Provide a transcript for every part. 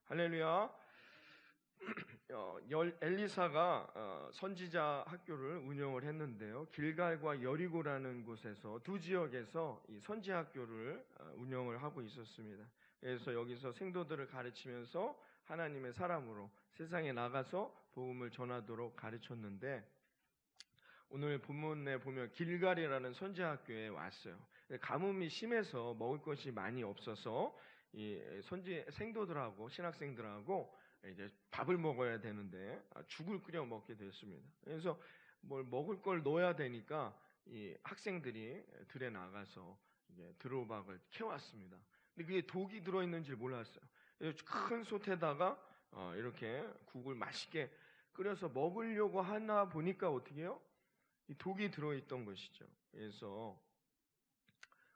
할렐루야. 엘리사가 선지자 학교를 운영을 했는데요. 길갈과 여리고라는 곳에서 두 지역에서 이 선지 학교를 운영을 하고 있었습니다. 그래서 여기서 생도들을 가르치면서 하나님의 사람으로 세상에 나가서 복음을 전하도록 가르쳤는데, 오늘 본문에 보면 길갈이라는 선지 학교에 왔어요. 가뭄이 심해서 먹을 것이 많이 없어서 이 선지 생도들하고 신학생들하고 이제 밥을 먹어야 되는데 죽을 끓여 먹게 됐습니다. 그래서 뭘 먹을 걸 넣어야 되니까 이 학생들이 들에 나가서 이제 드로박을 캐왔습니다. 근데 그게 독이 들어있는지 몰랐어요. 큰 솥에다가 이렇게 국을 맛있게 끓여서 먹으려고 하나 보니까 어떻게 해요? 이 독이 들어있던 것이죠. 그래서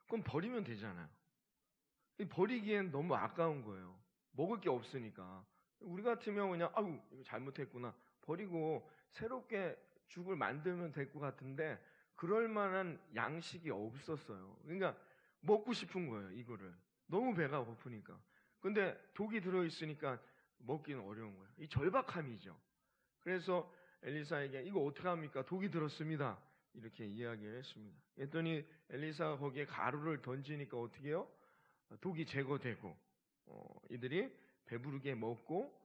그럼 버리면 되잖아요. 버리기엔 너무 아까운 거예요. 먹을 게 없으니까. 우리 같으면 그냥 아유 이거 잘못했구나 버리고 새롭게 죽을 만들면 될 것 같은데, 그럴 만한 양식이 없었어요. 그러니까 먹고 싶은 거예요. 이거를 너무 배가 고프니까. 근데 독이 들어있으니까 먹기는 어려운 거예요. 이 절박함이죠. 그래서 엘리사에게 이거 어떻게 합니까? 독이 들었습니다. 이렇게 이야기를 했습니다. 그랬더니 엘리사가 거기에 가루를 던지니까 어떻게 해요? 독이 제거되고 이들이 배부르게 먹고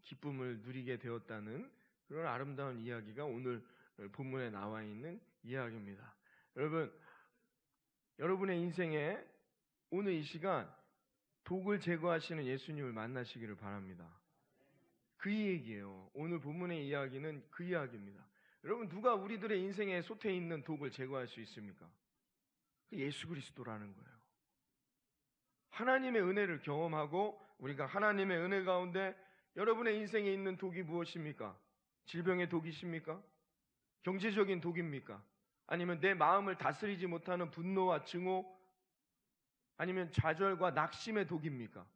기쁨을 누리게 되었다는 그런 아름다운 이야기가 오늘 본문에 나와 있는 이야기입니다. 여러분의 인생에 오늘 이 시간 독을 제거하시는 예수님을 만나시기를 바랍니다. 그 얘기예요. 오늘 본문의 이야기는 그 이야기입니다. 여러분, 누가 우리들의 인생에 솟해 있는 독을 제거할 수 있습니까? 예수 그리스도라는 거예요. 하나님의 은혜를 경험하고 우리가 하나님의 은혜 가운데, 여러분의 인생에 있는 독이 무엇입니까? 질병의 독이십니까? 경제적인 독입니까? 아니면 내 마음을 다스리지 못하는 분노와 증오, 아니면 좌절과 낙심의 독입니까?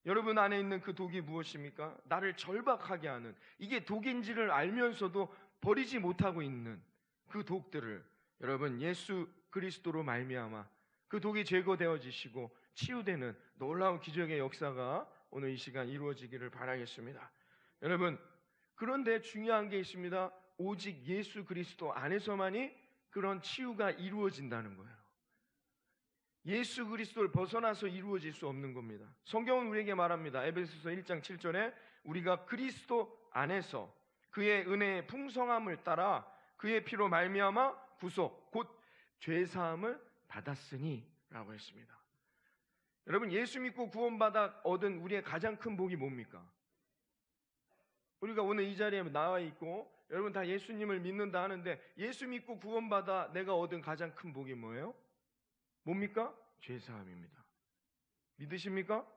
여러분 안에 있는 그 독이 무엇입니까? 나를 절박하게 하는, 이게 독인지를 알면서도 버리지 못하고 있는 그 독들을 여러분 예수 그리스도로 말미암아 그 독이 제거되어지시고 치유되는 놀라운 기적의 역사가 오늘 이 시간 이루어지기를 바라겠습니다. 여러분, 그런데 중요한 게 있습니다. 오직 예수 그리스도 안에서만이 그런 치유가 이루어진다는 거예요. 예수 그리스도를 벗어나서 이루어질 수 없는 겁니다. 성경은 우리에게 말합니다. 에베소서 1장 7절에 우리가 그리스도 안에서 그의 은혜의 풍성함을 따라 그의 피로 말미암아 구속 곧 죄사함을 받았으니 라고 했습니다. 여러분, 예수 믿고 구원받아 얻은 우리의 가장 큰 복이 뭡니까? 우리가 오늘 이 자리에 나와 있고 여러분 다 예수님을 믿는다 하는데, 예수 믿고 구원받아 내가 얻은 가장 큰 복이 뭐예요? 뭡니까? 죄사함입니다. 믿으십니까?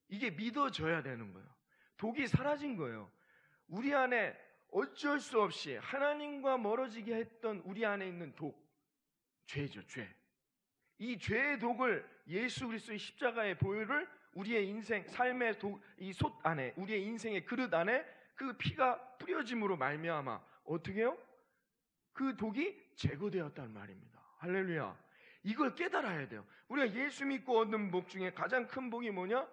이게 믿어져야 되는 거예요. 독이 사라진 거예요. 우리 안에 어쩔 수 없이 하나님과 멀어지게 했던 우리 안에 있는 독, 죄죠, 죄. 이 죄의 독을 예수 그리스도의 십자가의 보혈을 우리의 인생, 삶의 독, 이 솥 안에, 우리의 인생의 그릇 안에 그 피가 뿌려짐으로 말미암아 어떻게 해요? 그 독이 제거되었다는 말입니다. 할렐루야. 이걸 깨달아야 돼요. 우리가 예수 믿고 얻는 복 중에 가장 큰 복이 뭐냐?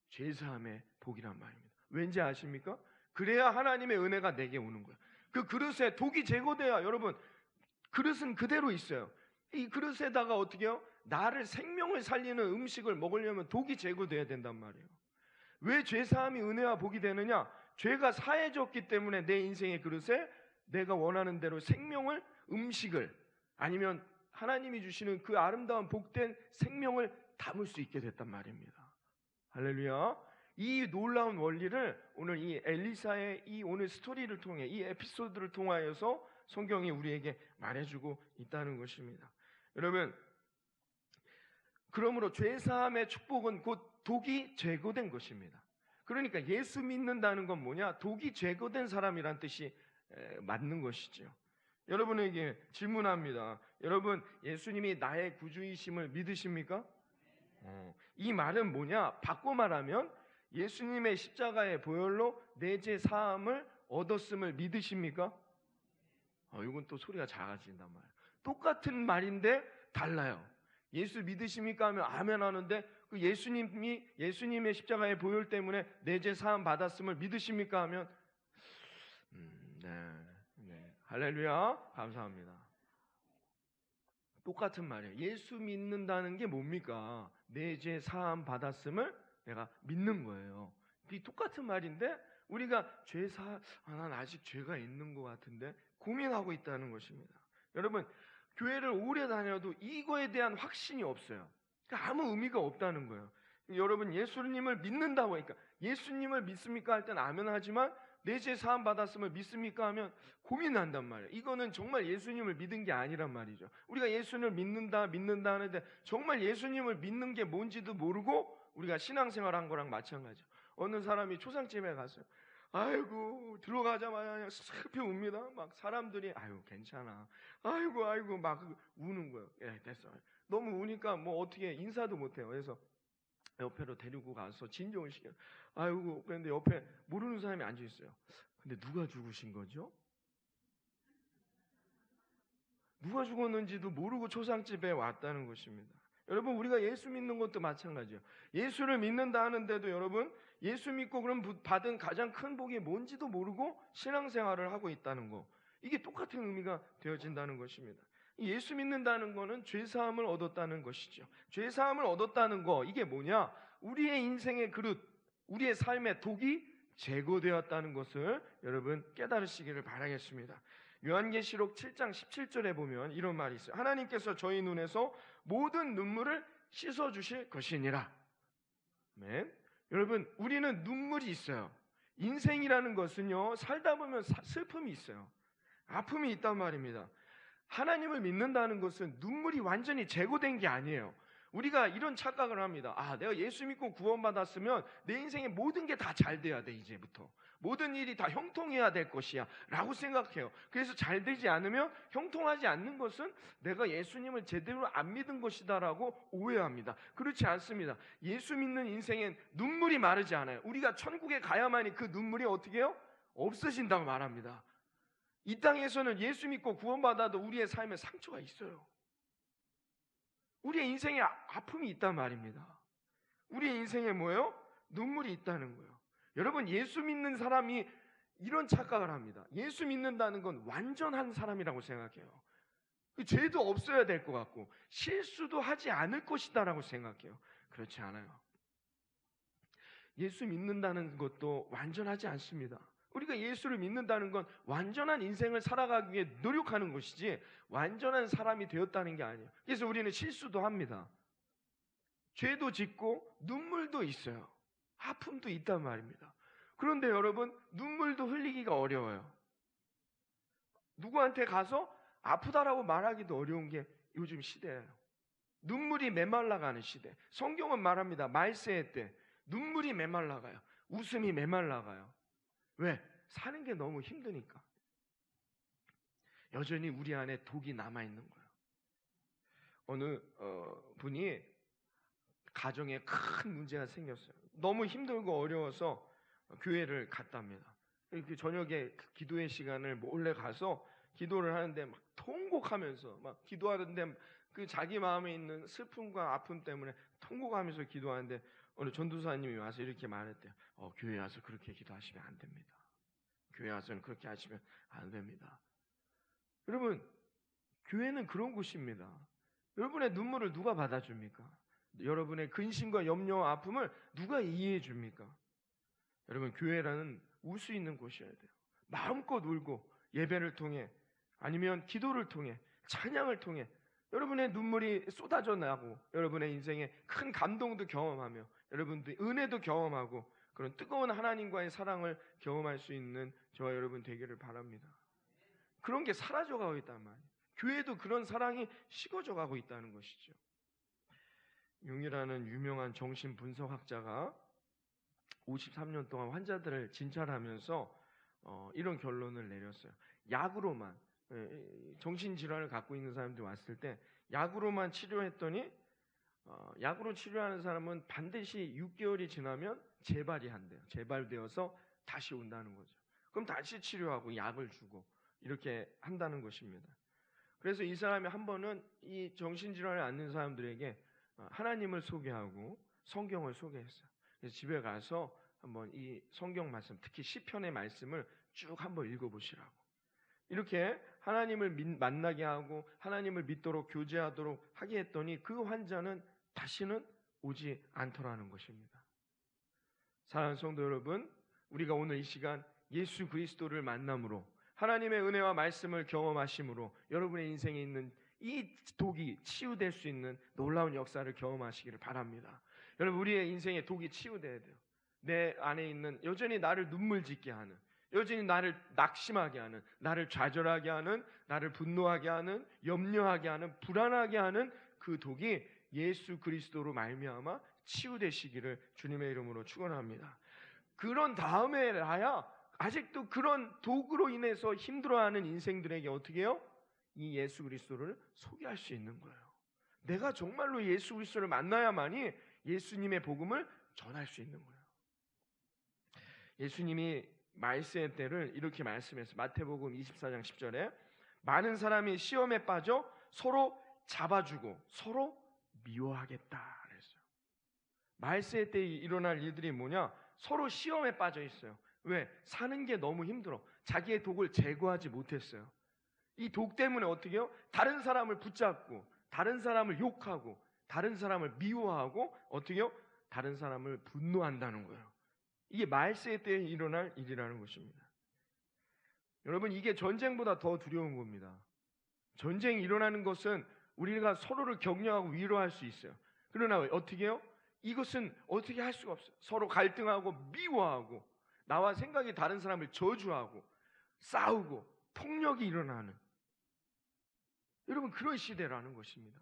죄사함의 복이란 말입니다. 왠지 아십니까? 그래야 하나님의 은혜가 내게 오는 거예요. 그 그릇에 독이 제거돼야, 여러분, 그릇은 그대로 있어요. 이 그릇에다가 어떻게 해요? 나를 생명을 살리는 음식을 먹으려면 독이 제거돼야 된단 말이에요. 왜 죄사함이 은혜와 복이 되느냐? 죄가 사해졌기 때문에 내 인생의 그릇에 내가 원하는 대로 생명을, 음식을, 아니면 하나님이 주시는 그 아름다운 복된 생명을 담을 수 있게 됐단 말입니다. 할렐루야. 이 놀라운 원리를 오늘 이 엘리사의 이 오늘 스토리를 통해, 이 에피소드를 통하여서 성경이 우리에게 말해주고 있다는 것입니다. 여러분, 그러므로 죄사함의 축복은 곧 독이 제거된 것입니다. 그러니까 예수 믿는다는 건 뭐냐? 독이 제거된 사람이란 뜻이 맞는 것이죠. 여러분에게 질문합니다. 여러분, 예수님이 나의 구주이심을 믿으십니까? 이 말은 뭐냐? 바꿔 말하면 예수님의 십자가의 보혈로 내 죄 사함을 얻었음을 믿으십니까? 이건 또 소리가 작아진단 말이에요. 똑같은 말인데 달라요. 예수 믿으십니까? 하면 아멘 하는데, 그 예수님의 십자가의 보혈 때문에 내 죄 사함 받았음을 믿으십니까? 하면 네. 할렐루야. 감사합니다. 똑같은 말이에요. 예수 믿는다는 게 뭡니까? 내 죄 사함 받았음을 내가 믿는 거예요. 이 똑같은 말인데 우리가 난 아직 죄가 있는 것 같은데 고민하고 있다는 것입니다. 여러분, 교회를 오래 다녀도 이거에 대한 확신이 없어요. 그러니까 아무 의미가 없다는 거예요. 여러분, 예수님을 믿는다고 하니까 예수님을 믿습니까? 할 때는 아멘 하지만 내 죄 사함 받았음을 믿습니까? 하면 고민한단 말이에요. 이거는 정말 예수님을 믿은 게 아니란 말이죠. 우리가 예수님을 믿는다 하는데 정말 예수님을 믿는 게 뭔지도 모르고 우리가 신앙생활한 거랑 마찬가지죠. 어느 사람이 초상집에 갔어요. 아이고, 들어가자마자 그냥 슬피 웁니다. 막 사람들이 아유 괜찮아, 아이고 막 우는 거예요. 예, 됐어. 너무 우니까 뭐 어떻게 인사도 못해요. 그래서 옆에로 데리고 가서 진정을 시켜요. 아이고, 그런데 옆에 모르는 사람이 앉아 있어요. 근데 누가 죽으신 거죠? 누가 죽었는지도 모르고 초상집에 왔다는 것입니다. 여러분, 우리가 예수 믿는 것도 마찬가지예요. 예수를 믿는다 하는데도 여러분, 예수 믿고 그럼 받은 가장 큰 복이 뭔지도 모르고 신앙생활을 하고 있다는 거, 이게 똑같은 의미가 되어진다는 것입니다. 예수 믿는다는 거는 죄사함을 얻었다는 것이죠. 죄사함을 얻었다는 거, 이게 뭐냐? 우리의 인생의 그릇, 우리의 삶의 독이 제거되었다는 것을 여러분 깨달으시기를 바라겠습니다. 요한계시록 7장 17절에 보면 이런 말이 있어요. 하나님께서 저희 눈에서 모든 눈물을 씻어주실 것이니라. 아멘. 여러분, 우리는 눈물이 있어요. 인생이라는 것은요, 살다 보면 슬픔이 있어요. 아픔이 있단 말입니다. 하나님을 믿는다는 것은 눈물이 완전히 제거된 게 아니에요. 우리가 이런 착각을 합니다. 내가 예수 믿고 구원받았으면 내 인생의 모든 게 다 잘 돼야 돼. 이제부터 모든 일이 다 형통해야 될 것이야 라고 생각해요. 그래서 잘 되지 않으면 형통하지 않는 것은 내가 예수님을 제대로 안 믿은 것이다 라고 오해합니다. 그렇지 않습니다. 예수 믿는 인생엔 눈물이 마르지 않아요. 우리가 천국에 가야만이 그 눈물이 어떻게 해요? 없어진다고 말합니다. 이 땅에서는 예수 믿고 구원받아도 우리의 삶에 상처가 있어요. 우리의 인생에 아픔이 있단 말입니다. 우리의 인생에 뭐예요? 눈물이 있다는 거예요. 여러분, 예수 믿는 사람이 이런 착각을 합니다. 예수 믿는다는 건 완전한 사람이라고 생각해요. 죄도 없어야 될 것 같고 실수도 하지 않을 것이다 라고 생각해요. 그렇지 않아요. 예수 믿는다는 것도 완전하지 않습니다. 우리가 예수를 믿는다는 건 완전한 인생을 살아가기 위해 노력하는 것이지 완전한 사람이 되었다는 게 아니에요. 그래서 우리는 실수도 합니다. 죄도 짓고 눈물도 있어요. 아픔도 있단 말입니다. 그런데 여러분, 눈물도 흘리기가 어려워요. 누구한테 가서 아프다라고 말하기도 어려운 게 요즘 시대예요. 눈물이 메말라가는 시대. 성경은 말합니다. 말세의 때 눈물이 메말라가요. 웃음이 메말라가요. 왜? 사는 게 너무 힘드니까. 여전히 우리 안에 독이 남아있는 거예요. 어느 분이 가정에 큰 문제가 생겼어요. 너무 힘들고 어려워서 교회를 갔답니다. 저녁에 기도의 시간을 몰래 가서 기도를 하는데 막 통곡하면서 막 기도하는데 그 자기 마음에 있는 슬픔과 아픔 때문에 통곡하면서 기도하는데 어느 전도사님이 와서 이렇게 말했대요. 교회에 와서 그렇게 기도하시면 안 됩니다. 교회 와서는 그렇게 하시면 안 됩니다. 여러분, 교회는 그런 곳입니다. 여러분의 눈물을 누가 받아줍니까? 여러분의 근심과 염려와 아픔을 누가 이해해 줍니까? 여러분, 교회라는 울 수 있는 곳이어야 돼요. 마음껏 울고 예배를 통해 아니면 기도를 통해 찬양을 통해 여러분의 눈물이 쏟아져 나고 여러분의 인생에 큰 감동도 경험하며 여러분들 은혜도 경험하고 그런 뜨거운 하나님과의 사랑을 경험할 수 있는 저와 여러분 되기를 바랍니다. 그런 게 사라져가고 있단 말이에요. 교회도 그런 사랑이 식어져 가고 있다는 것이죠. 융이라는 유명한 정신분석학자가 53년 동안 환자들을 진찰하면서 이런 결론을 내렸어요. 약으로만, 정신질환을 갖고 있는 사람들이 왔을 때 약으로만 치료했더니 약으로 치료하는 사람은 반드시 6개월이 지나면 재발이 한대요. 재발되어서 다시 온다는 거죠. 그럼 다시 치료하고 약을 주고 이렇게 한다는 것입니다. 그래서 이 사람이 한 번은 이 정신질환을 앓는 사람들에게 하나님을 소개하고 성경을 소개했어요. 그래서 집에 가서 한번 이 성경 말씀, 특히 시편의 말씀을 쭉 한번 읽어보시라고. 이렇게 하나님을 만나게 하고 하나님을 믿도록 교제하도록 하게 했더니 그 환자는 다시는 오지 않더라는 것입니다. 사랑하는 성도 여러분, 우리가 오늘 이 시간 예수 그리스도를 만남으로 하나님의 은혜와 말씀을 경험하심으로 여러분의 인생에 있는 이 독이 치유될 수 있는 놀라운 역사를 경험하시기를 바랍니다. 여러분, 우리의 인생에 독이 치유돼야 돼요. 내 안에 있는 여전히 나를 눈물 짓게 하는, 여전히 나를 낙심하게 하는, 나를 좌절하게 하는, 나를 분노하게 하는, 염려하게 하는, 불안하게 하는 그 독이 예수 그리스도로 말미암아 치유되시기를 주님의 이름으로 축원합니다. 그런 다음에 나야 아직도 그런 독으로 인해서 힘들어하는 인생들에게 어떻게 해요? 이 예수 그리스도를 소개할 수 있는 거예요. 내가 정말로 예수 그리스도를 만나야만이 예수님의 복음을 전할 수 있는 거예요. 예수님이 말세의 때를 이렇게 말씀했어요. 마태복음 24장 10절에 많은 사람이 시험에 빠져 서로 잡아주고 서로 미워하겠다 그랬어요. 말세의 때에 일어날 일들이 뭐냐? 서로 시험에 빠져 있어요. 왜? 사는 게 너무 힘들어. 자기의 독을 제거하지 못했어요. 이 독 때문에 어떻게 해요? 다른 사람을 붙잡고 다른 사람을 욕하고 다른 사람을 미워하고 어떻게 해요? 다른 사람을 분노한다는 거예요. 이게 말세 때에 일어날 일이라는 것입니다. 여러분, 이게 전쟁보다 더 두려운 겁니다. 전쟁이 일어나는 것은 우리가 서로를 격려하고 위로할 수 있어요. 그러나 어떻게 해요? 이것은 어떻게 할 수가 없어요. 서로 갈등하고 미워하고 나와 생각이 다른 사람을 저주하고 싸우고 폭력이 일어나는, 여러분, 그런 시대라는 것입니다.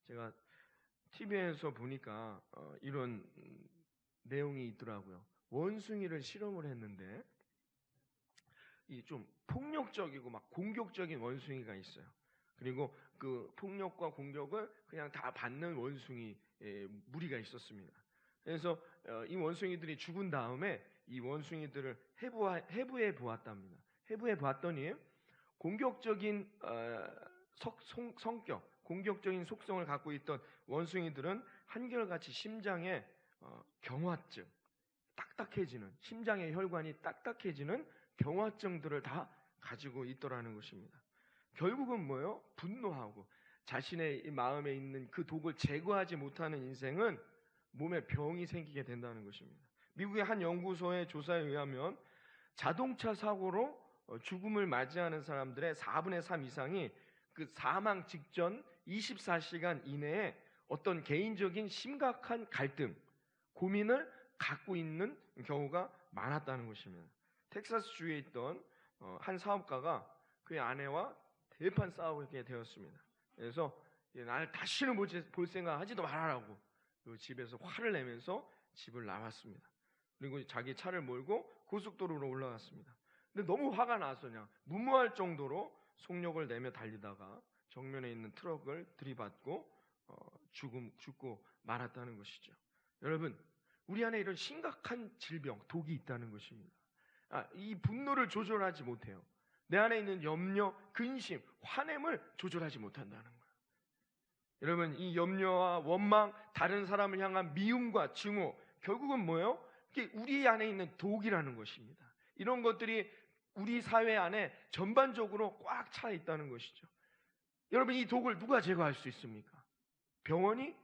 제가 TV에서 보니까 이런 내용이 있더라고요. 원숭이를 실험을 했는데 이 좀 폭력적이고 막 공격적인 원숭이가 있어요. 그리고 그 폭력과 공격을 그냥 다 받는 원숭이 무리가 있었습니다. 그래서 이 원숭이들이 죽은 다음에 이 원숭이들을 해부해 보았답니다. 해부해 봤더니 공격적인 성격, 공격적인 속성을 갖고 있던 원숭이들은 한결같이 심장에 경화증, 딱딱해지는, 심장의 혈관이 딱딱해지는 경화증들을 다 가지고 있더라는 것입니다. 결국은 뭐예요? 분노하고 자신의 이 마음에 있는 그 독을 제거하지 못하는 인생은 몸에 병이 생기게 된다는 것입니다. 미국의 한 연구소의 조사에 의하면 자동차 사고로 죽음을 맞이하는 사람들의 4분의 3 이상이 그 사망 직전 24시간 이내에 어떤 개인적인 심각한 갈등, 고민을 갖고 있는 경우가 많았다는 것입니다. 텍사스주에 있던 한 사업가가 그의 아내와 대판 싸우게 되었습니다. 그래서 나를 다시는 볼 생각 하지도 말아라고 집에서 화를 내면서 집을 나왔습니다. 그리고 자기 차를 몰고 고속도로로 올라갔습니다. 근데 너무 화가 나서 그냥 무모할 정도로 속력을 내며 달리다가 정면에 있는 트럭을 들이받고 죽고 말았다는 것이죠. 여러분, 우리 안에 이런 심각한 질병, 독이 있다는 것입니다. 이 분노를 조절하지 못해요. 내 안에 있는 염려, 근심, 화냄을 조절하지 못한다는 거예요. 여러분, 이 염려와 원망, 다른 사람을 향한 미움과 증오, 결국은 뭐예요? 이게 우리 안에 있는 독이라는 것입니다. 이런 것들이 우리 사회 안에 전반적으로 꽉 차 있다는 것이죠. 여러분, 이 독을 누가 제거할 수 있습니까? 병원이?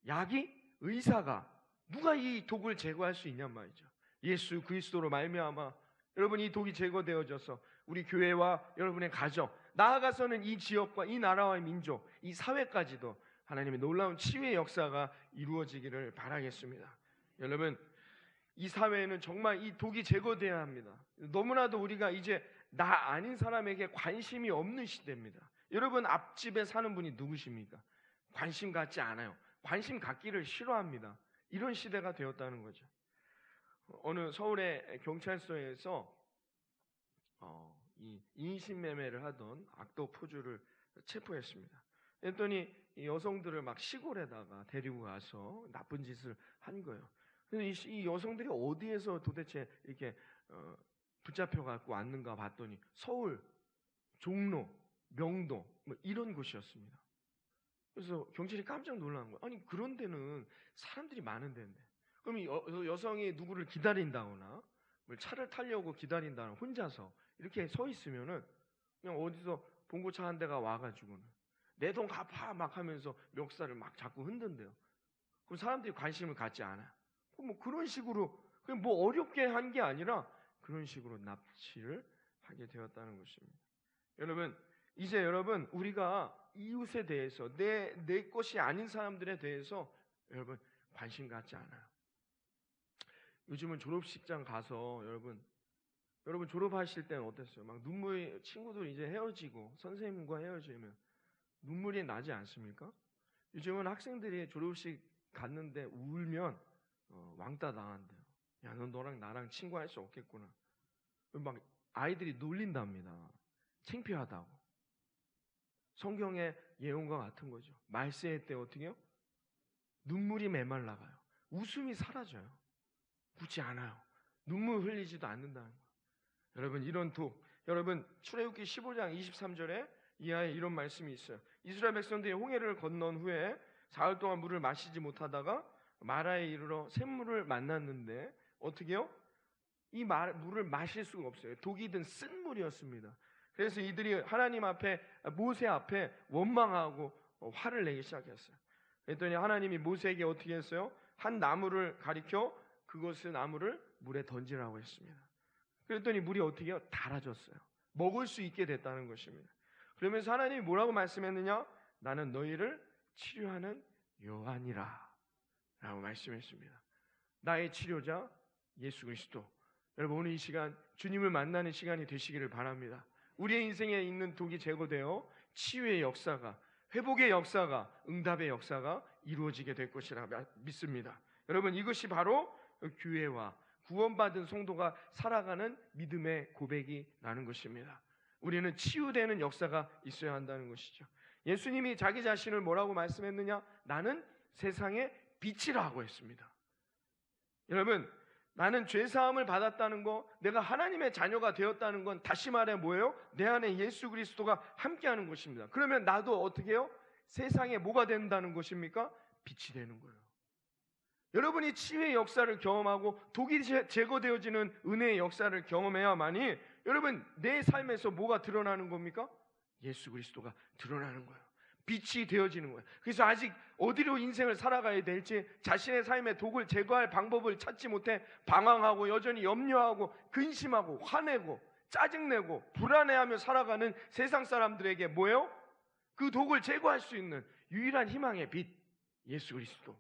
약이? 의사가? 누가 이 독을 제거할 수 있냔 말이죠. 예수 그리스도로 말미암아 여러분, 이 독이 제거되어져서 우리 교회와 여러분의 가정, 나아가서는 이 지역과 이 나라와 민족, 이 사회까지도 하나님의 놀라운 치유의 역사가 이루어지기를 바라겠습니다. 여러분, 이 사회에는 정말 이 독이 제거돼야 합니다. 너무나도 우리가 이제 나 아닌 사람에게 관심이 없는 시대입니다. 여러분, 앞집에 사는 분이 누구십니까? 관심 갖지 않아요. 관심 갖기를 싫어합니다. 이런 시대가 되었다는 거죠. 어느 서울의 경찰서에서 이 인신매매를 하던 악도 포주를 체포했습니다. 그랬더니 이 여성들을 막 시골에다가 데리고 가서 나쁜 짓을 한 거예요. 그래서 이 여성들이 어디에서 도대체 이렇게 붙잡혀 갖고 왔는가 봤더니 서울, 종로, 명동 뭐 이런 곳이었습니다. 그래서 경찰이 깜짝 놀란 거예요. 아니 그런 데는 사람들이 많은 데인데. 그럼 여성이 누구를 기다린다거나 차를 타려고 기다린다거나 혼자서 이렇게 서 있으면은 그냥 어디서 봉고차 한 대가 와가지고는 내 돈 갚아 막 하면서 멱살을 막 자꾸 흔든대요. 그럼 사람들이 관심을 갖지 않아. 뭐 그런 식으로 그냥 뭐 어렵게 한 게 아니라 그런 식으로 납치를 하게 되었다는 것입니다. 여러분 이제 우리가 이웃에 대해서 내 것이 아닌 사람들에 대해서 여러분 관심 갖지 않아요. 요즘은 졸업식장 가서 여러분 졸업하실 때는 어땠어요? 막 눈물이 친구들 이제 헤어지고 선생님과 헤어지면 눈물이 나지 않습니까? 요즘은 학생들이 졸업식 갔는데 울면 왕따 당한대요. 야, 너 너랑 나랑 친구할 수 없겠구나. 막 아이들이 놀린답니다. 창피하다고. 성경의 예언과 같은 거죠. 말세의 때 어떻게 해요? 눈물이 메말라가요. 웃음이 사라져요. 웃지 않아요. 눈물 흘리지도 않는다는 거예요. 여러분 이런 여러분 출애굽기 15장 23절에 이하에 이런 말씀이 있어요. 이스라엘 백성들이 홍해를 건넌 후에 사흘 동안 물을 마시지 못하다가 마라에 이르러 샘물을 만났는데 어떻게 해요? 이 물을 마실 수가 없어요. 독이 든 쓴 물이었습니다. 그래서 이들이 하나님 앞에 모세 앞에 원망하고 화를 내기 시작했어요. 그랬더니 하나님이 모세에게 어떻게 했어요? 한 나무를 가리켜 그것의 나무를 물에 던지라고 했습니다. 그랬더니 물이 어떻게 해요? 달아졌어요. 먹을 수 있게 됐다는 것입니다. 그러면서 하나님이 뭐라고 말씀했느냐? 나는 너희를 치료하는 여호와니라 라고 말씀했습니다. 나의 치료자 예수 그리스도. 여러분 오늘 이 시간 주님을 만나는 시간이 되시기를 바랍니다. 우리의 인생에 있는 독이 제거되어 치유의 역사가, 회복의 역사가, 응답의 역사가 이루어지게 될 것이라 믿습니다. 여러분 이것이 바로 교회와 구원받은 성도가 살아가는 믿음의 고백이 나는 것입니다. 우리는 치유되는 역사가 있어야 한다는 것이죠. 예수님이 자기 자신을 뭐라고 말씀했느냐? 나는 세상의 빛이라고 했습니다. 여러분 나는 죄사함을 받았다는 거, 내가 하나님의 자녀가 되었다는 건 다시 말해 뭐예요? 내 안에 예수 그리스도가 함께하는 것입니다. 그러면 나도 어떻게 해요? 세상에 뭐가 된다는 것입니까? 빛이 되는 거예요. 여러분이 치유의 역사를 경험하고 독이 제거되어지는 은혜의 역사를 경험해야만이 여러분 내 삶에서 뭐가 드러나는 겁니까? 예수 그리스도가 드러나는 거예요. 빛이 되어지는 거예요. 그래서 아직 어디로 인생을 살아가야 될지 자신의 삶의 독을 제거할 방법을 찾지 못해 방황하고 여전히 염려하고 근심하고 화내고 짜증내고 불안해하며 살아가는 세상 사람들에게 뭐예요? 그 독을 제거할 수 있는 유일한 희망의 빛 예수 그리스도.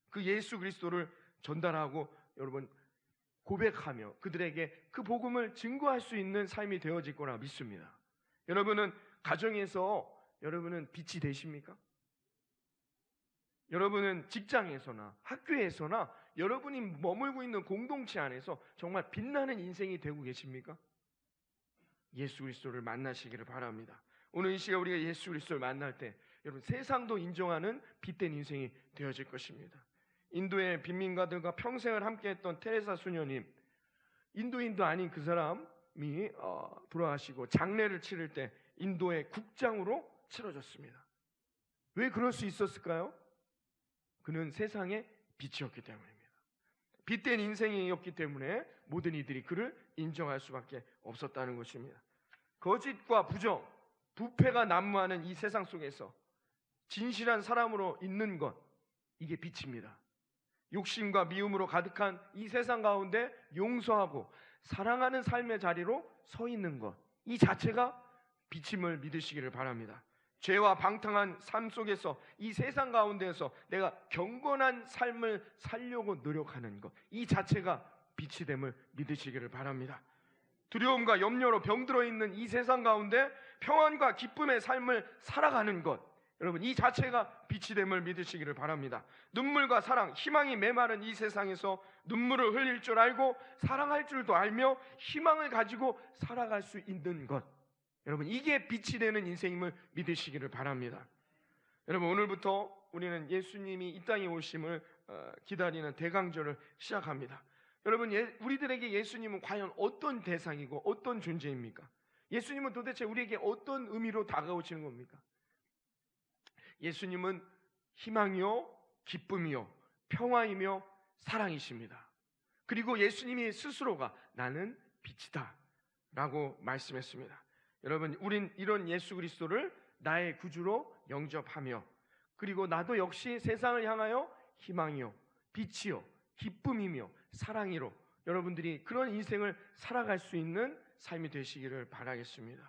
그 예수 그리스도를 전달하고 여러분 고백하며 그들에게 그 복음을 증거할 수 있는 삶이 되어질 거라 믿습니다. 여러분은 가정에서 여러분은 빛이 되십니까? 여러분은 직장에서나 학교에서나 여러분이 머물고 있는 공동체 안에서 정말 빛나는 인생이 되고 계십니까? 예수 그리스도를 만나시기를 바랍니다. 오늘 이 시간 우리가 예수 그리스도를 만날 때 여러분 세상도 인정하는 빛된 인생이 되어질 것입니다. 인도의 빈민가들과 평생을 함께했던 테레사 수녀님, 인도인도 아닌 그 사람이 돌아가시고 장례를 치를 때 인도의 국장으로 치러졌습니다. 왜 그럴 수 있었을까요? 그는 세상의 빛이었기 때문입니다. 빛된 인생이었기 때문에 모든 이들이 그를 인정할 수밖에 없었다는 것입니다. 거짓과 부정, 부패가 난무하는 이 세상 속에서 진실한 사람으로 있는 것, 이게 빛입니다. 욕심과 미움으로 가득한 이 세상 가운데 용서하고 사랑하는 삶의 자리로 서 있는 것, 이 자체가 빛임을 믿으시기를 바랍니다. 죄와 방탕한 삶 속에서 이 세상 가운데에서 내가 경건한 삶을 살려고 노력하는 것, 이 자체가 빛이 됨을 믿으시기를 바랍니다. 두려움과 염려로 병들어 있는 이 세상 가운데 평안과 기쁨의 삶을 살아가는 것, 여러분 이 자체가 빛이 됨을 믿으시기를 바랍니다. 눈물과 사랑, 희망이 메마른 이 세상에서 눈물을 흘릴 줄 알고 사랑할 줄도 알며 희망을 가지고 살아갈 수 있는 것, 여러분 이게 빛이 되는 인생임을 믿으시기를 바랍니다. 여러분 오늘부터 우리는 예수님이 이 땅에 오심을 기다리는 대강절을 시작합니다. 여러분 우리들에게 예수님은 과연 어떤 대상이고 어떤 존재입니까? 예수님은 도대체 우리에게 어떤 의미로 다가오시는 겁니까? 예수님은 희망이요, 기쁨이요, 평화이며 사랑이십니다. 그리고 예수님이 스스로가 나는 빛이다 라고 말씀했습니다. 여러분, 우린 이런 예수 그리스도를 나의 구주로 영접하며, 그리고 나도 역시 세상을 향하여 희망이요, 빛이요, 기쁨이며 사랑이로 여러분들이 그런 인생을 살아갈 수 있는 삶이 되시기를 바라겠습니다.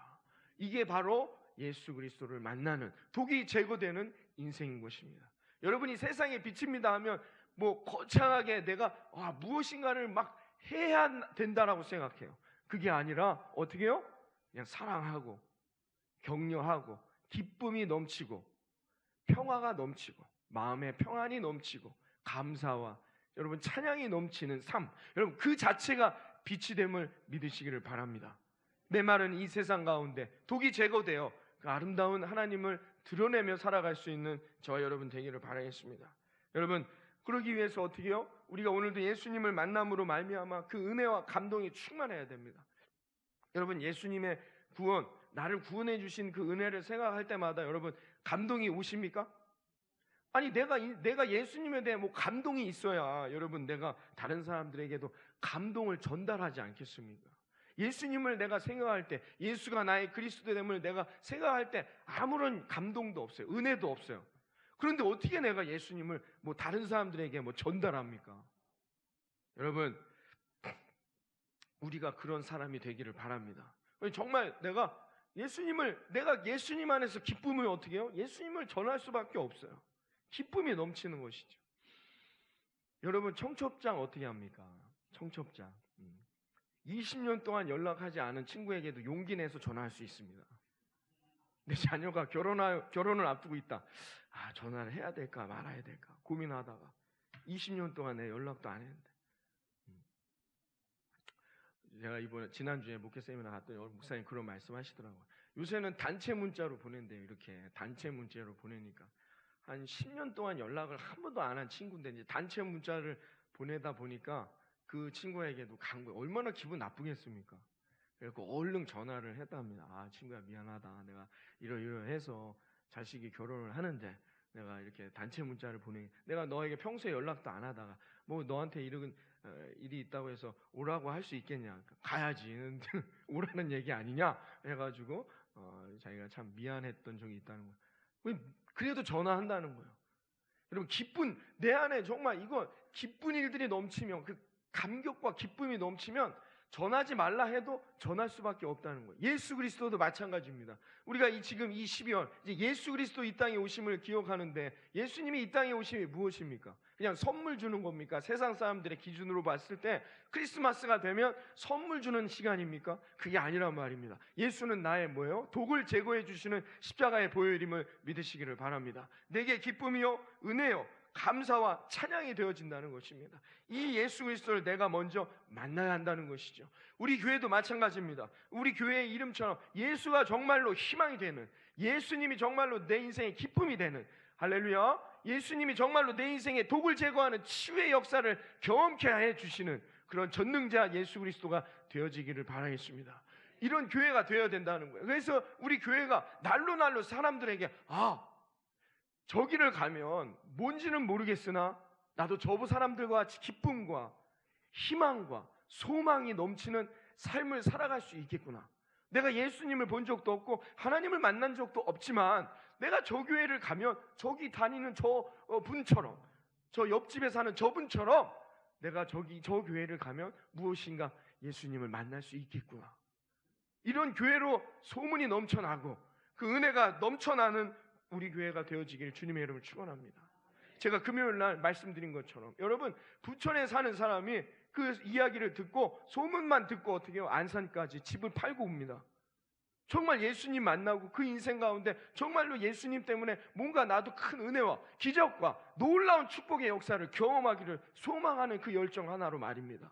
이게 바로 예수 그리스도를 만나는, 독이 제거되는 인생인 것입니다. 여러분이 세상의 빛입니다 하면 뭐 거창하게 내가 무엇인가를 막 해야 된다라고 생각해요. 그게 아니라 어떻게 해요? 그냥 사랑하고 격려하고 기쁨이 넘치고 평화가 넘치고 마음의 평안이 넘치고 감사와 여러분 찬양이 넘치는 삶, 여러분 그 자체가 빛이 됨을 믿으시기를 바랍니다. 내 말은 이 세상 가운데 독이 제거되어 그 아름다운 하나님을 드러내며 살아갈 수 있는 저와 여러분 되기를 바라겠습니다. 여러분, 그러기 위해서 어떻게 해요? 우리가 오늘도 예수님을 만남으로 말미암아 그 은혜와 감동이 충만해야 됩니다. 여러분, 예수님의 구원, 나를 구원해 주신 그 은혜를 생각할 때마다 여러분 감동이 오십니까? 아니 내가 예수님에 대해 뭐 감동이 있어야 여러분 내가 다른 사람들에게도 감동을 전달하지 않겠습니까? 예수님을 내가 생각할 때, 예수가 나의 그리스도됨을 내가 생각할 때 아무런 감동도 없어요. 은혜도 없어요. 그런데 어떻게 내가 예수님을 뭐 다른 사람들에게 뭐 전달합니까? 여러분, 우리가 그런 사람이 되기를 바랍니다. 정말 내가 예수님 안에서 기쁨을 어떻게 해요? 예수님을 전할 수밖에 없어요. 기쁨이 넘치는 것이죠. 여러분, 청첩장 어떻게 합니까? 청첩장 20년 동안 연락하지 않은 친구에게도 용기 내서 전화할 수 있습니다. 내 자녀가 결혼을 앞두고 있다. 전화를 해야 될까 말아야 될까 고민하다가 20년 동안 내 연락도 안 했는데, 제가 지난주에 목회 세미나 갔더니 목사님 그런 말씀하시더라고요. 요새는 단체 문자로 보낸대요. 이렇게 단체 문자로 보내니까 한 10년 동안 연락을 한 번도 안 한 친구인데 이제 단체 문자를 보내다 보니까 그 친구에게도 간 거예요. 얼마나 기분 나쁘겠습니까? 그래서 얼른 전화를 했답니다. 친구야 미안하다. 내가 이러이러해서 자식이 결혼을 하는데 내가 이렇게 단체 문자를 내가 너에게 평소에 연락도 안 하다가 뭐 너한테 이런 일이 있다고 해서 오라고 할 수 있겠냐? 가야지. 오라는 얘기 아니냐? 해가지고 자기가 참 미안했던 적이 있다는 거예요. 그래도 전화한다는 거예요. 여러분, 내 안에 정말 이거 기쁜 일들이 넘치면, 그 감격과 기쁨이 넘치면 전하지 말라 해도 전할 수밖에 없다는 거예요. 예수 그리스도도 마찬가지입니다. 우리가 지금 이 12월 이제 예수 그리스도 이 땅에 오심을 기억하는데, 예수님이 이 땅에 오심이 무엇입니까? 그냥 선물 주는 겁니까? 세상 사람들의 기준으로 봤을 때 크리스마스가 되면 선물 주는 시간입니까? 그게 아니란 말입니다. 예수는 나의 뭐예요? 독을 제거해 주시는 십자가의 보혈임을 믿으시기를 바랍니다. 내게 기쁨이요, 은혜요, 감사와 찬양이 되어진다는 것입니다. 이 예수 그리스도를 내가 먼저 만나야 한다는 것이죠. 우리 교회도 마찬가지입니다. 우리 교회의 이름처럼 예수가 정말로 희망이 되는, 예수님이 정말로 내 인생의 기쁨이 되는, 할렐루야, 예수님이 정말로 내 인생의 독을 제거하는 치유의 역사를 경험케 해주시는 그런 전능자 예수 그리스도가 되어지기를 바라겠습니다. 이런 교회가 되어야 된다는 거예요. 그래서 우리 교회가 날로 사람들에게 저기를 가면 뭔지는 모르겠으나 나도 저 사람들과 같이 기쁨과 희망과 소망이 넘치는 삶을 살아갈 수 있겠구나. 내가 예수님을 본 적도 없고 하나님을 만난 적도 없지만 내가 저 교회를 가면 저기 다니는 저 분처럼, 저 옆집에 사는 저분처럼 내가 저 교회를 가면 무엇인가 예수님을 만날 수 있겠구나. 이런 교회로 소문이 넘쳐나고 그 은혜가 넘쳐나는 우리 교회가 되어지기를 주님의 이름을 축원합니다. 제가 금요일 날 말씀드린 것처럼 여러분, 부천에 사는 사람이 그 이야기를 듣고 소문만 듣고 어떻게 해요? 안산까지 집을 팔고 옵니다. 정말 예수님 만나고 그 인생 가운데 정말로 예수님 때문에 뭔가 나도 큰 은혜와 기적과 놀라운 축복의 역사를 경험하기를 소망하는 그 열정 하나로 말입니다.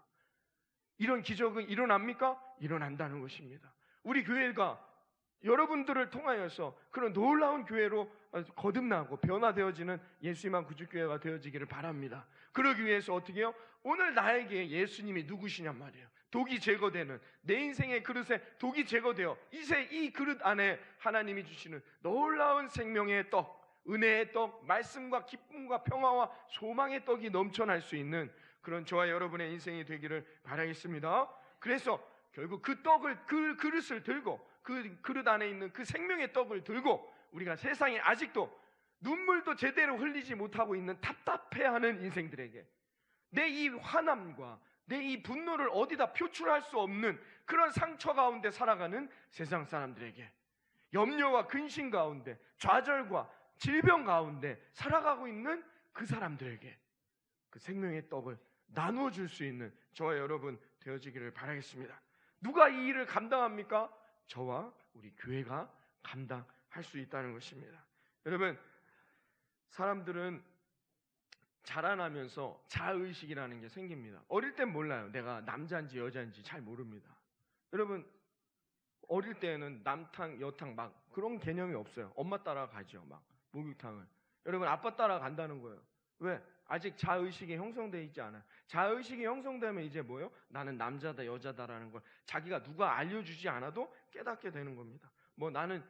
이런 기적은 일어납니까? 일어난다는 것입니다. 우리 교회가 여러분들을 통하여서 그런 놀라운 교회로 거듭나고 변화되어지는 예수님만 구주교회가 되어지기를 바랍니다. 그러기 위해서 어떻게 해요? 오늘 나에게 예수님이 누구시냔 말이에요. 독이 제거되는 내 인생의 그릇에 독이 제거되어 이제 이 그릇 안에 하나님이 주시는 놀라운 생명의 떡, 은혜의 떡, 말씀과 기쁨과 평화와 소망의 떡이 넘쳐날 수 있는 그런 저와 여러분의 인생이 되기를 바라겠습니다. 그래서 결국 그 떡을, 그 그릇을 들고, 그 그릇 안에 있는 그 생명의 떡을 들고 우리가 세상에 아직도 눈물도 제대로 흘리지 못하고 있는 답답해하는 인생들에게, 내 이 화남과 내 이 분노를 어디다 표출할 수 없는 그런 상처 가운데 살아가는 세상 사람들에게, 염려와 근심 가운데, 좌절과 질병 가운데 살아가고 있는 그 사람들에게 그 생명의 떡을 나누어 줄 수 있는 저와 여러분 되어지기를 바라겠습니다. 누가 이 일을 감당합니까? 저와 우리 교회가 감당할 수 있다는 것입니다. 여러분, 사람들은 자라나면서 자의식이라는 게 생깁니다. 어릴 땐 몰라요. 내가 남자인지 여자인지 잘 모릅니다. 여러분, 어릴 때는 남탕, 여탕 막 그런 개념이 없어요. 엄마 따라가죠. 막 목욕탕을. 여러분, 아빠 따라간다는 거예요. 왜? 아직 자의식이 형성되어 있지 않아요. 자의식이 형성되면 이제 뭐예요? 나는 남자다 여자다라는 걸 자기가 누가 알려주지 않아도 깨닫게 되는 겁니다. 뭐 나는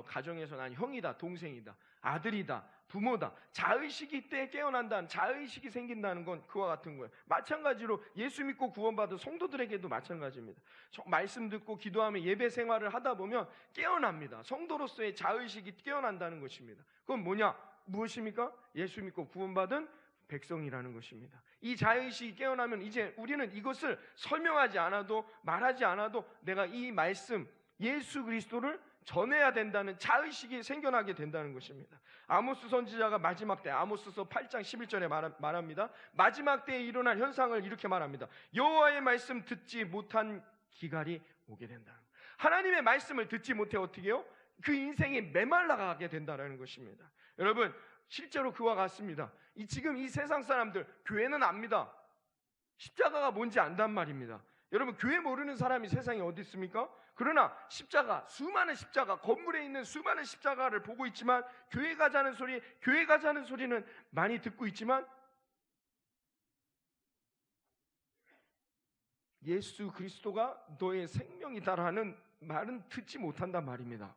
가정에서 난 형이다, 동생이다, 아들이다, 부모다. 자의식이 때 깨어난다는, 자의식이 생긴다는 건 그와 같은 거예요. 마찬가지로 예수 믿고 구원받은 성도들에게도 마찬가지입니다. 말씀 듣고 기도하며 예배 생활을 하다 보면 깨어납니다. 성도로서의 자의식이 깨어난다는 것입니다. 그건 뭐냐? 무엇입니까? 예수 믿고 구원받은 백성이라는 것입니다. 이 자의식이 깨어나면 이제 우리는 이것을 설명하지 않아도, 말하지 않아도 내가 이 말씀 예수 그리스도를 전해야 된다는 자의식이 생겨나게 된다는 것입니다. 아모스 선지자가 마지막 때, 아모스서 8장 11절에 말합니다. 마지막 때에 일어날 현상을 이렇게 말합니다. 여호와의 말씀 듣지 못한 기갈이 오게 된다. 하나님의 말씀을 듣지 못해 어떻게 해요? 그 인생이 메말라가게 된다는 것입니다. 여러분, 실제로 그와 같습니다. 지금 이 세상 사람들, 교회는 압니다. 십자가가 뭔지 안단 말입니다. 여러분, 교회 모르는 사람이 세상에 어디 있습니까? 그러나 십자가, 수많은 십자가, 건물에 있는 수많은 십자가를 보고 있지만, 교회 가자는 소리는 많이 듣고 있지만, 예수 그리스도가 너의 생명이다라는 말은 듣지 못한단 말입니다.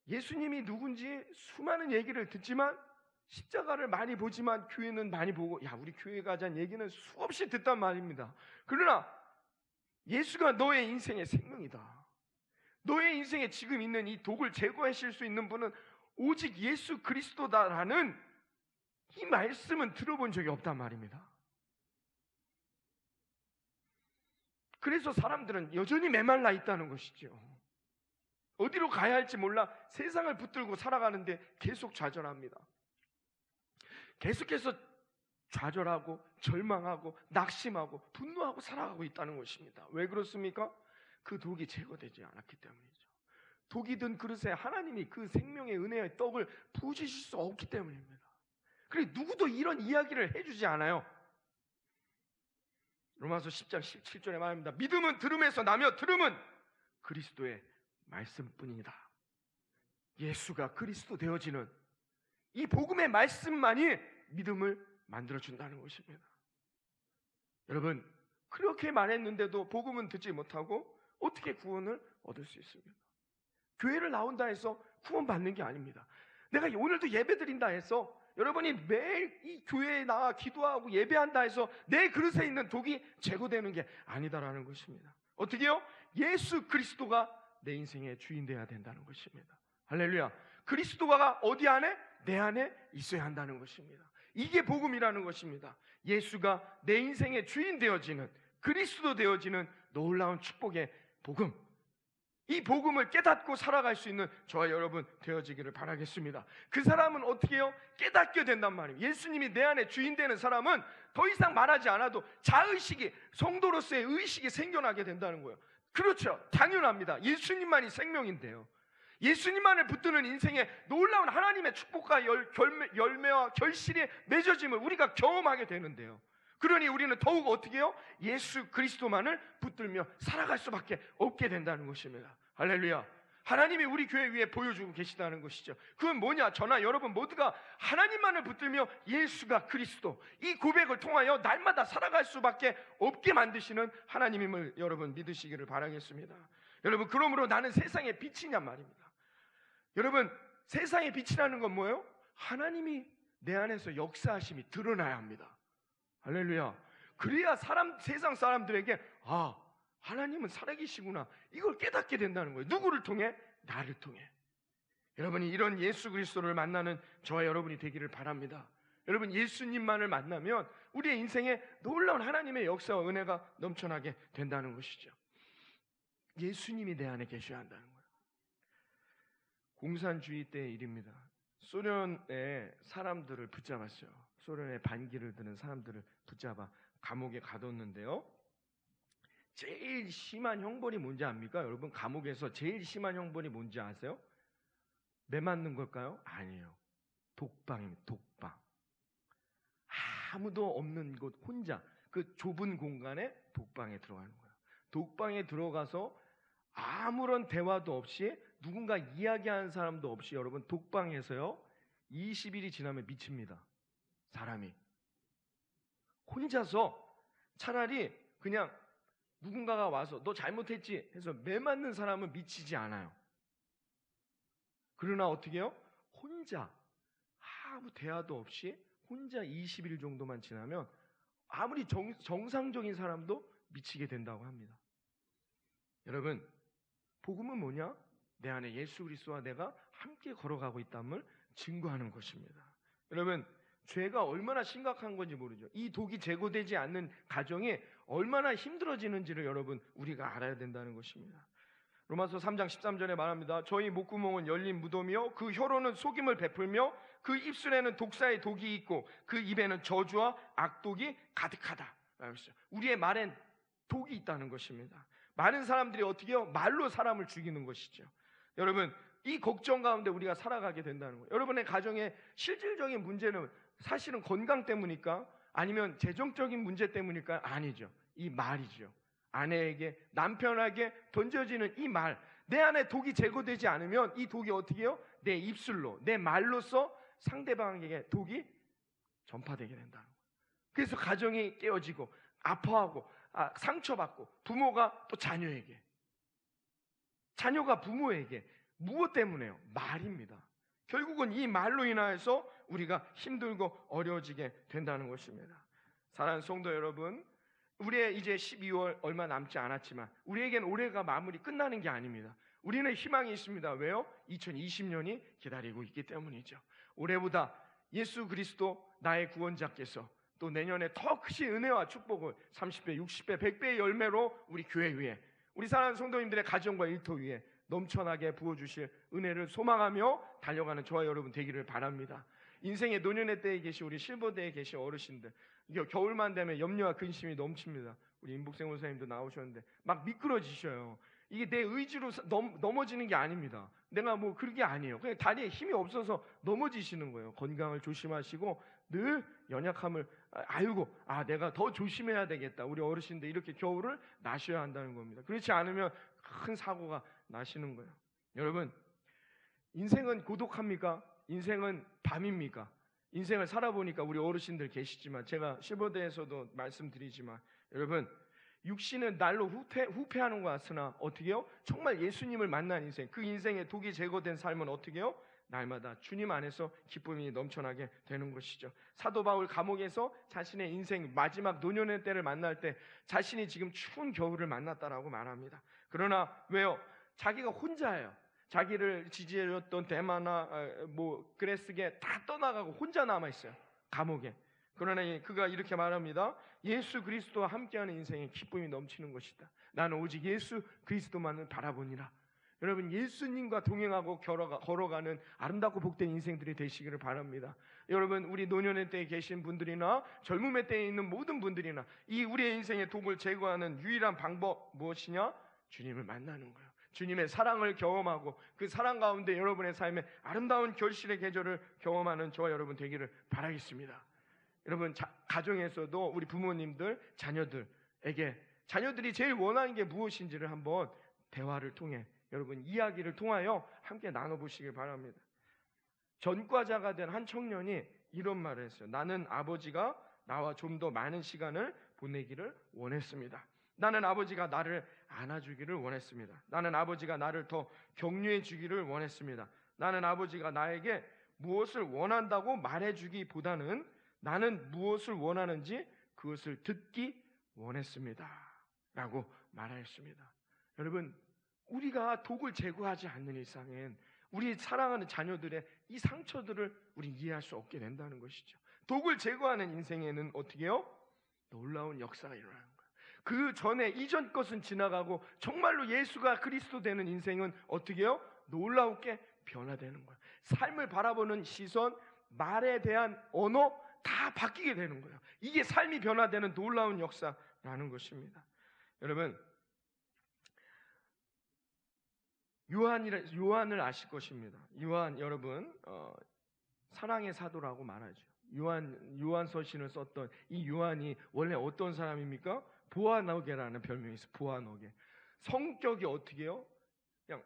예수님이 누군지 수많은 얘기를 듣지만, 십자가를 많이 보지만 교회는 많이 보고, 야, 우리 교회 가자는 얘기는 수없이 듣단 말입니다. 그러나 예수가 너의 인생의 생명이다, 너의 인생에 지금 있는 이 독을 제거하실 수 있는 분은 오직 예수 그리스도다라는 이 말씀은 들어본 적이 없단 말입니다. 그래서 사람들은 여전히 메말라 있다는 것이죠. 어디로 가야 할지 몰라 세상을 붙들고 살아가는데 계속 좌절합니다. 계속해서 좌절하고 절망하고 낙심하고 분노하고 살아가고 있다는 것입니다. 왜 그렇습니까? 그 독이 제거되지 않았기 때문이죠. 독이 든 그릇에 하나님이 그 생명의 은혜의 떡을 부으실 수 없기 때문입니다. 그래, 누구도 이런 이야기를 해주지 않아요. 로마서 10장 17절에 말합니다. 믿음은 들음에서 나며 들음은 그리스도의 말씀뿐이다. 예수가 그리스도 되어지는 이 복음의 말씀만이 믿음을 만들어준다는 것입니다. 여러분, 그렇게 말했는데도 복음은 듣지 못하고 어떻게 구원을 얻을 수 있습니까? 교회를 나온다 해서 구원 받는 게 아닙니다. 내가 오늘도 예배 드린다 해서, 여러분이 매일 이 교회에 나와 기도하고 예배한다 해서 내 그릇에 있는 독이 제거되는 게 아니다라는 것입니다. 어떻게 해요? 예수 그리스도가 내 인생의 주인 되어야 된다는 것입니다. 할렐루야. 그리스도가 어디 안에? 내 안에 있어야 한다는 것입니다. 이게 복음이라는 것입니다. 예수가 내 인생의 주인 되어지는, 그리스도 되어지는 놀라운 축복의 복음, 이 복음을 깨닫고 살아갈 수 있는 저와 여러분 되어지기를 바라겠습니다. 그 사람은 어떻게 해요? 깨닫게 된단 말이에요. 예수님이 내 안에 주인 되는 사람은 더 이상 말하지 않아도 자의식이, 성도로서의 의식이 생겨나게 된다는 거예요. 그렇죠, 당연합니다. 예수님만이 생명인데요, 예수님만을 붙드는 인생에 놀라운 하나님의 축복과 열매와 결실이 맺어짐을 우리가 경험하게 되는데요, 그러니 우리는 더욱 어떻게 해요? 예수 그리스도만을 붙들며 살아갈 수밖에 없게 된다는 것입니다. 할렐루야. 하나님이 우리 교회 위에 보여주고 계시다는 것이죠. 그건 뭐냐? 저나 여러분 모두가 하나님만을 붙들며 예수가 그리스도, 이 고백을 통하여 날마다 살아갈 수밖에 없게 만드시는 하나님임을 여러분 믿으시기를 바라겠습니다. 여러분, 그러므로 나는 세상의 빛이냔 말입니다. 여러분, 세상의 빛이라는 건 뭐예요? 하나님이 내 안에서 역사하심이 드러나야 합니다. 할렐루야. 그래야 세상 사람들에게 하나님은 살아계시구나, 이걸 깨닫게 된다는 거예요. 누구를 통해? 나를 통해. 여러분이 이런 예수 그리스도를 만나는 저와 여러분이 되기를 바랍니다. 여러분, 예수님만을 만나면 우리의 인생에 놀라운 하나님의 역사와 은혜가 넘쳐나게 된다는 것이죠. 예수님이 내 안에 계셔야 한다는 거예요. 공산주의 때의 일입니다. 소련의 사람들을 붙잡았어요. 소련의 반기를 드는 사람들을 붙잡아 감옥에 가뒀는데요, 제일 심한 형벌이 뭔지 압니까? 여러분, 감옥에서 제일 심한 형벌이 뭔지 아세요? 매 맞는 걸까요? 아니에요. 독방입니다. 독방. 아무도 없는 곳, 혼자 그 좁은 공간에 독방에 들어가는 거예요. 독방에 들어가서 아무런 대화도 없이, 누군가 이야기하는 사람도 없이, 여러분, 독방에서요 20일이 지나면 미칩니다. 사람이 혼자서, 차라리 그냥 누군가가 와서 너 잘못했지 해서 매 맞는 사람은 미치지 않아요. 그러나 어떻게 해요? 혼자 아무 대화도 없이 혼자 20일 정도만 지나면 아무리 정상적인 사람도 미치게 된다고 합니다. 여러분, 복음은 뭐냐? 내 안에 예수 그리스도와 내가 함께 걸어가고 있다는 증거하는 것입니다. 여러분, 죄가 얼마나 심각한 건지 모르죠. 이 독이 제거되지 않는 가정이 얼마나 힘들어지는지를 여러분, 우리가 알아야 된다는 것입니다. 로마서 3장 13절에 말합니다. 저희 목구멍은 열린 무덤이요, 그 혀로는 속임을 베풀며 그 입술에는 독사의 독이 있고 그 입에는 저주와 악독이 가득하다. 우리의 말엔 독이 있다는 것입니다. 많은 사람들이 어떻게 해요? 말로 사람을 죽이는 것이죠. 여러분, 이 걱정 가운데 우리가 살아가게 된다는 거예요. 여러분의 가정의 실질적인 문제는 사실은 건강 때문일까? 아니면 재정적인 문제 때문일까? 아니죠. 이 말이죠. 아내에게, 남편에게 던져지는 이 말, 내 안에 독이 제거되지 않으면 이 독이 어떻게 해요? 내 입술로, 내 말로써 상대방에게 독이 전파되게 된다는 거예요. 그래서 가정이 깨어지고 아파하고 상처받고, 부모가 또 자녀에게, 자녀가 부모에게, 무엇 때문에요? 말입니다. 결국은 이 말로 인하여서 우리가 힘들고 어려워지게 된다는 것입니다. 사랑하는 성도 여러분, 우리의 이제 12월 얼마 남지 않았지만 우리에겐 올해가 마무리 끝나는 게 아닙니다. 우리는 희망이 있습니다. 왜요? 2020년이 기다리고 있기 때문이죠. 올해보다 예수 그리스도 나의 구원자께서 또 내년에 더 크신 은혜와 축복을 30배, 60배, 100배의 열매로 우리 교회 위에, 우리 사랑하는 성도님들의 가정과 일터 위에 넘쳐나게 부어주실 은혜를 소망하며 달려가는 저와 여러분 되기를 바랍니다. 인생의 노년의 때에 계신 우리 실버대에 계신 어르신들, 겨울만 되면 염려와 근심이 넘칩니다. 우리 임복생 원사님도 나오셨는데 막 미끄러지셔요. 이게 내 의지로 넘어지는 게 아닙니다. 내가 뭐 그런 게 아니에요. 그냥 다리에 힘이 없어서 넘어지시는 거예요. 건강을 조심하시고 늘 연약함을 알고 내가 더 조심해야 되겠다. 우리 어르신들 이렇게 겨울을 나셔야 한다는 겁니다. 그렇지 않으면 큰 사고가 나시는 거예요. 여러분, 인생은 고독합니까? 인생은 밤입니까? 인생을 살아보니까 우리 어르신들 계시지만, 제가 실버대에서도 말씀드리지만, 여러분, 육신은 날로 후퇴하는 것 같으나 어떻게 해요? 정말 예수님을 만난 인생, 그 인생의 독이 제거된 삶은 어떻게 해요? 날마다 주님 안에서 기쁨이 넘쳐나게 되는 것이죠. 사도 바울 감옥에서 자신의 인생 마지막 노년의 때를 만날 때 자신이 지금 추운 겨울을 만났다라고 말합니다. 그러나 왜요? 자기가 혼자예요. 자기를 지지해줬던 데마나 그레스게 다 떠나가고 혼자 남아있어요. 감옥에. 그러나 그가 이렇게 말합니다. 예수 그리스도와 함께하는 인생에 기쁨이 넘치는 것이다. 나는 오직 예수 그리스도만을 바라보니라. 여러분, 예수님과 동행하고 걸어가는 아름답고 복된 인생들이 되시기를 바랍니다. 여러분, 우리 노년의 때에 계신 분들이나 젊음의 때에 있는 모든 분들이나 이 우리의 인생의 독을 제거하는 유일한 방법 무엇이냐? 주님을 만나는 거예요. 주님의 사랑을 경험하고 그 사랑 가운데 여러분의 삶에 아름다운 결실의 계절을 경험하는 저와 여러분 되기를 바라겠습니다. 여러분, 가정에서도 우리 부모님들, 자녀들에게 자녀들이 제일 원하는 게 무엇인지를 한번 대화를 통해, 여러분 이야기를 통하여 함께 나눠보시길 바랍니다. 전과자가 된 한 청년이 이런 말을 했어요. 나는 아버지가 나와 좀 더 많은 시간을 보내기를 원했습니다. 나는 아버지가 나를 안아주기를 원했습니다. 나는 아버지가 나를 더 격려해 주기를 원했습니다. 나는 아버지가 나에게 무엇을 원한다고 말해주기보다는 나는 무엇을 원하는지 그것을 듣기 원했습니다 라고 말하였습니다. 여러분, 우리가 독을 제거하지 않는 이상엔 우리 사랑하는 자녀들의 이 상처들을 우리 이해할 수 없게 된다는 것이죠. 독을 제거하는 인생에는 어떻게 해요? 놀라운 역사가 일어나는 거예요. 그 전에 이전 것은 지나가고 정말로 예수가 그리스도 되는 인생은 어떻게 해요? 놀라우게 변화되는 거예요. 삶을 바라보는 시선, 말에 대한 언어 다 바뀌게 되는 거예요. 이게 삶이 변화되는 놀라운 역사라는 것입니다. 여러분, 요한을 아실 것입니다. 요한, 여러분 사랑의 사도라고 말하죠. 요한서신을 썼던 이 요한이 원래 어떤 사람입니까? 보아너게라는 별명이 있어요. 보아너게. 성격이 어떻게 해요? 그냥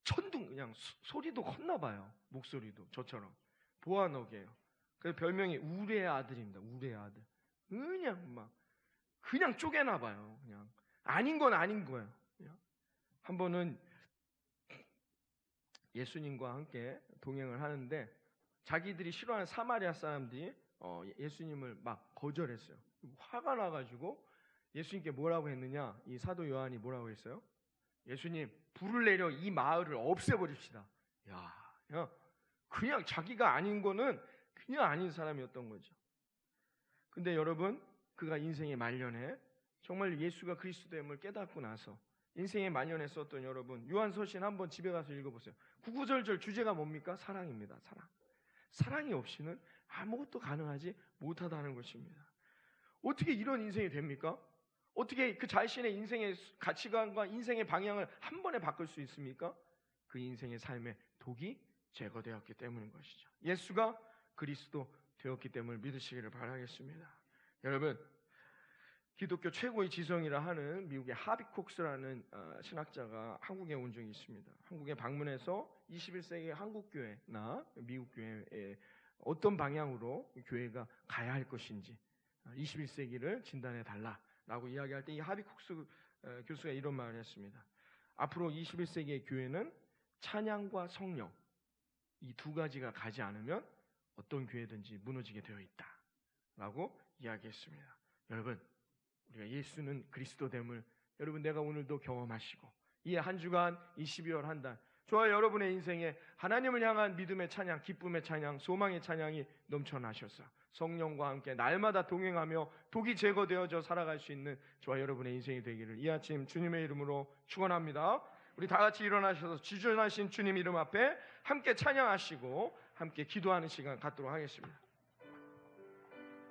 천둥, 그냥 소리도 컸나 봐요. 목소리도 저처럼. 보아너게예요. 그래서 별명이 우레의 아들입니다. 우레의 아들. 그냥 쪼개나 봐요. 그냥 아닌 건 아닌 거예요. 그냥. 한 번은 예수님과 함께 동행을 하는데 자기들이 싫어하는 사마리아 사람들이 예수님을 막 거절했어요. 화가 나가지고 예수님께 뭐라고 했느냐? 이 사도 요한이 뭐라고 했어요? 예수님, 불을 내려 이 마을을 없애버립시다. 그냥 자기가 아닌 거는 그냥 아닌 사람이었던 거죠. 근데 여러분, 그가 인생의 말년에 정말 예수가 그리스도임을 깨닫고 나서 인생의 말년에 썼던 여러분, 요한서신 한번 집에 가서 읽어보세요. 구구절절 주제가 뭡니까? 사랑입니다. 사랑. 사랑이 없이는 아무것도 가능하지 못하다는 것입니다. 어떻게 이런 인생이 됩니까? 어떻게 그 자신의 인생의 가치관과 인생의 방향을 한 번에 바꿀 수 있습니까? 그 인생의 삶의 독이 제거되었기 때문인 것이죠. 예수가 그리스도 되었기 때문을 믿으시기를 바라겠습니다. 여러분, 기독교 최고의 지성이라 하는 미국의 하비콕스라는 신학자가 한국에 온 적이 있습니다. 한국에 방문해서 21세기 한국교회나 미국교회에 어떤 방향으로 교회가 가야 할 것인지 21세기를 진단해 달라라고 이야기할 때 이 하비콕스 교수가 이런 말을 했습니다. 앞으로 21세기의 교회는 찬양과 성령 이 두 가지가 가지 않으면 어떤 교회든지 무너지게 되어 있다라고 이야기했습니다. 여러분, 우리가 예수는 그리스도됨을 여러분 내가 오늘도 경험하시고 이 한 주간 이 12월 한 달 저와 여러분의 인생에 하나님을 향한 믿음의 찬양, 기쁨의 찬양, 소망의 찬양이 넘쳐나셔서 성령과 함께 날마다 동행하며 독이 제거되어져 살아갈 수 있는 저와 여러분의 인생이 되기를 이 아침 주님의 이름으로 축원합니다. 우리 다 같이 일어나셔서 지존하신 주님 이름 앞에 함께 찬양하시고 함께 기도하는 시간 갖도록 하겠습니다.